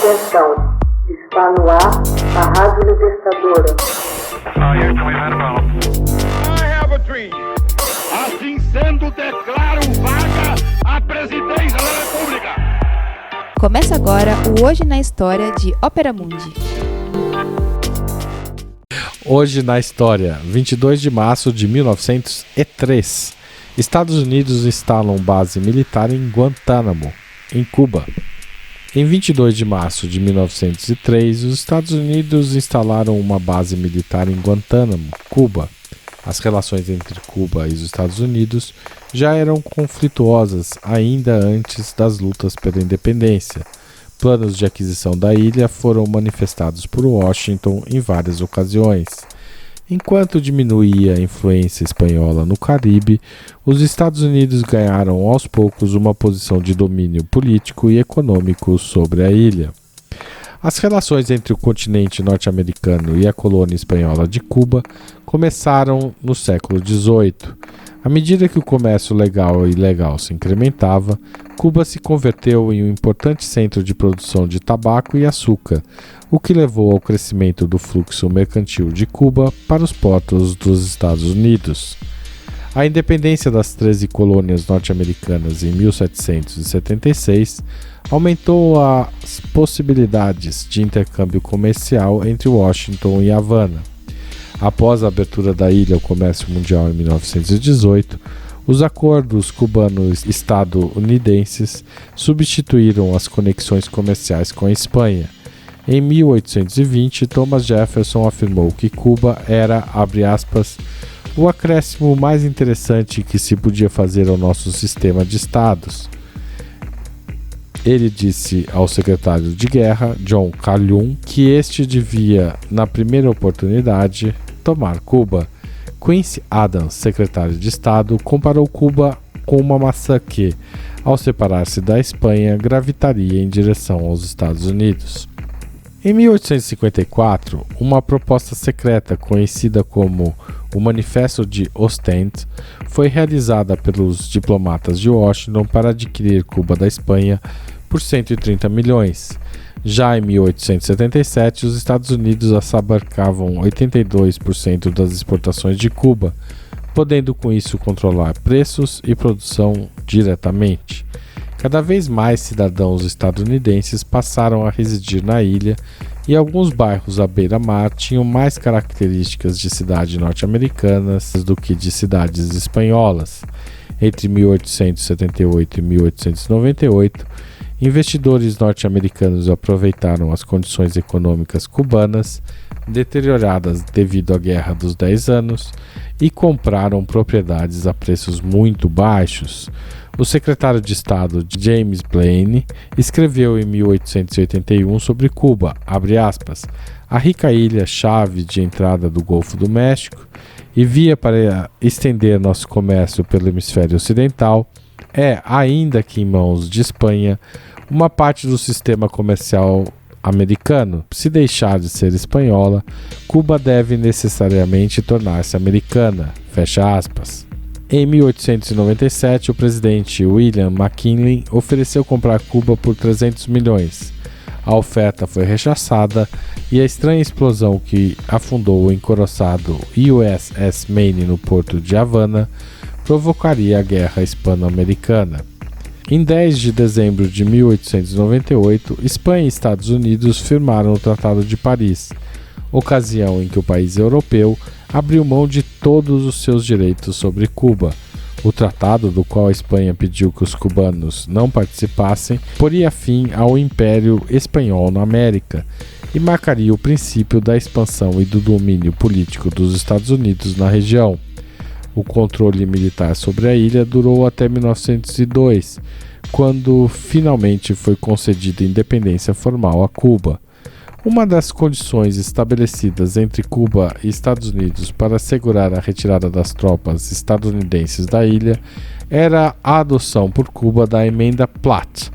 Atenção, está no ar a Rádio Libertadora. I have a dream. Assim sendo, declaro vaga a presidência da República. Começa agora o Hoje na História de Ópera Mundi. Hoje na História, 22 de março de 1903. Estados Unidos instalam base militar em Guantánamo, em Cuba. Em 22 de março de 1903, os Estados Unidos instalaram uma base militar em Guantánamo, Cuba. As relações entre Cuba e os Estados Unidos já eram conflituosas ainda antes das lutas pela independência. Planos de aquisição da ilha foram manifestados por Washington em várias ocasiões. Enquanto diminuía a influência espanhola no Caribe, os Estados Unidos ganharam aos poucos uma posição de domínio político e econômico sobre a ilha. As relações entre o continente norte-americano e a colônia espanhola de Cuba começaram no século XVIII. À medida que o comércio legal e ilegal se incrementava, Cuba se converteu em um importante centro de produção de tabaco e açúcar, o que levou ao crescimento do fluxo mercantil de Cuba para os portos dos Estados Unidos. A independência das 13 colônias norte-americanas em 1776 aumentou as possibilidades de intercâmbio comercial entre Washington e Havana. Após a abertura da ilha ao comércio mundial em 1918, os acordos cubano-estadunidenses substituíram as conexões comerciais com a Espanha. Em 1820, Thomas Jefferson afirmou que Cuba era, abre aspas, o acréscimo mais interessante que se podia fazer ao nosso sistema de estados. Ele disse ao secretário de guerra, John Calhoun, que este devia, na primeira oportunidade, tomar Cuba. Quincy Adams, secretário de Estado, comparou Cuba com uma maçã que, ao separar-se da Espanha, gravitaria em direção aos Estados Unidos. Em 1854, uma proposta secreta conhecida como o Manifesto de Ostend foi realizada pelos diplomatas de Washington para adquirir Cuba da Espanha por 130 milhões. Já em 1877, os Estados Unidos abarcavam 82% das exportações de Cuba, podendo com isso controlar preços e produção diretamente. Cada vez mais cidadãos estadunidenses passaram a residir na ilha e alguns bairros à beira-mar tinham mais características de cidades norte-americanas do que de cidades espanholas. Entre 1878 e 1898, investidores norte-americanos aproveitaram as condições econômicas cubanas, deterioradas devido à Guerra dos 10 Anos, e compraram propriedades a preços muito baixos. O secretário de Estado James Blaine escreveu em 1881 sobre Cuba, abre aspas, a rica ilha-chave de entrada do Golfo do México e via para estender nosso comércio pelo hemisfério ocidental, é, ainda que em mãos de Espanha, uma parte do sistema comercial americano. Se deixar de ser espanhola, Cuba deve necessariamente tornar-se americana, fecha aspas. Em 1897, o presidente William McKinley ofereceu comprar Cuba por 300 milhões. A oferta foi rechaçada e a estranha explosão que afundou o encouraçado USS Maine no porto de Havana provocaria a Guerra Hispano-Americana. Em 10 de dezembro de 1898, Espanha e Estados Unidos firmaram o Tratado de Paris, ocasião em que o país europeu abriu mão de todos os seus direitos sobre Cuba. O tratado, do qual a Espanha pediu que os cubanos não participassem, poria fim ao Império Espanhol na América e marcaria o princípio da expansão e do domínio político dos Estados Unidos na região. O controle militar sobre a ilha durou até 1902, quando finalmente foi concedida independência formal a Cuba. Uma das condições estabelecidas entre Cuba e Estados Unidos para assegurar a retirada das tropas estadunidenses da ilha era a adoção por Cuba da Emenda Platt.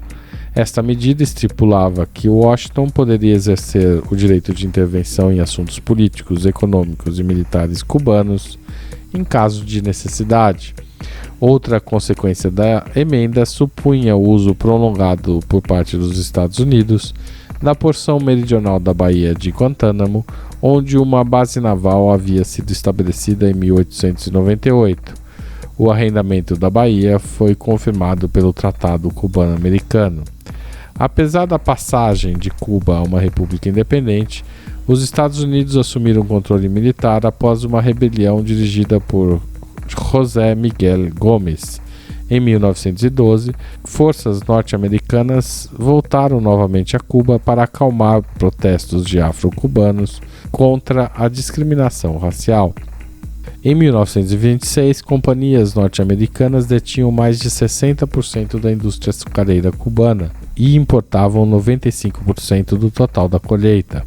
Esta medida estipulava que Washington poderia exercer o direito de intervenção em assuntos políticos, econômicos e militares cubanos em caso de necessidade. Outra consequência da emenda supunha o uso prolongado por parte dos Estados Unidos na porção meridional da Baía de Guantánamo, onde uma base naval havia sido estabelecida em 1898. O arrendamento da Baía foi confirmado pelo Tratado Cubano-Americano. Apesar da passagem de Cuba a uma república independente, os Estados Unidos assumiram o controle militar após uma rebelião dirigida por José Miguel Gomes. Em 1912, forças norte-americanas voltaram novamente a Cuba para acalmar protestos de afro-cubanos contra a discriminação racial. Em 1926, companhias norte-americanas detinham mais de 60% da indústria açucareira cubana e importavam 95% do total da colheita.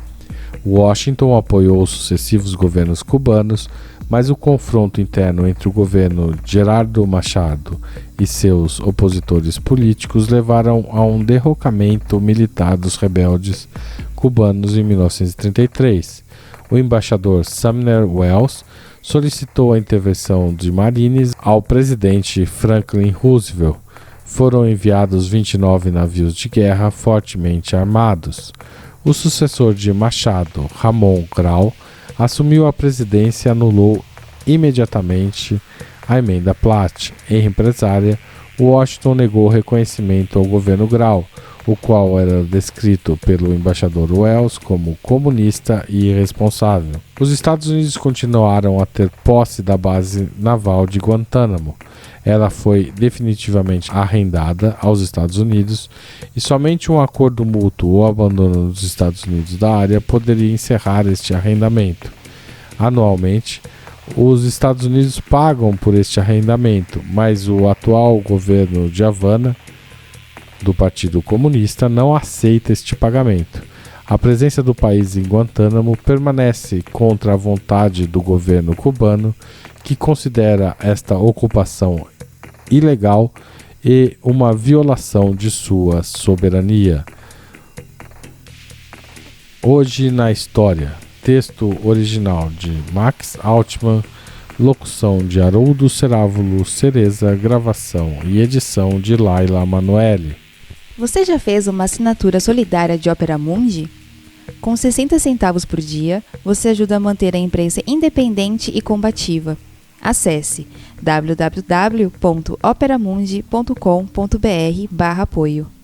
Washington apoiou os sucessivos governos cubanos, mas o confronto interno entre o governo Gerardo Machado e seus opositores políticos levaram a um derrocamento militar dos rebeldes cubanos em 1933. O embaixador Sumner Welles solicitou a intervenção de marines ao presidente Franklin Roosevelt. Foram enviados 29 navios de guerra fortemente armados. O sucessor de Machado, Ramon Grau, assumiu a presidência e anulou imediatamente a emenda Platt. Em represália, Washington negou reconhecimento ao governo Grau, o qual era descrito pelo embaixador Welles como comunista e irresponsável. Os Estados Unidos continuaram a ter posse da base naval de Guantánamo. Ela foi definitivamente arrendada aos Estados Unidos e somente um acordo mútuo ou abandono dos Estados Unidos da área poderia encerrar este arrendamento. Anualmente, os Estados Unidos pagam por este arrendamento, mas o atual governo de Havana, do Partido Comunista, não aceita este pagamento. A presença do país em Guantánamo permanece contra a vontade do governo cubano, que considera esta ocupação ilegal e uma violação de sua soberania. Hoje na História. Texto original de Max Altman, locução de Haroldo Cerávulo Cereza, gravação e edição de Laila Manoeli. Você já fez uma assinatura solidária de Opera Mundi? Com 60 centavos por dia, você ajuda a manter a imprensa independente e combativa. Acesse www.operamundi.com.br/apoio.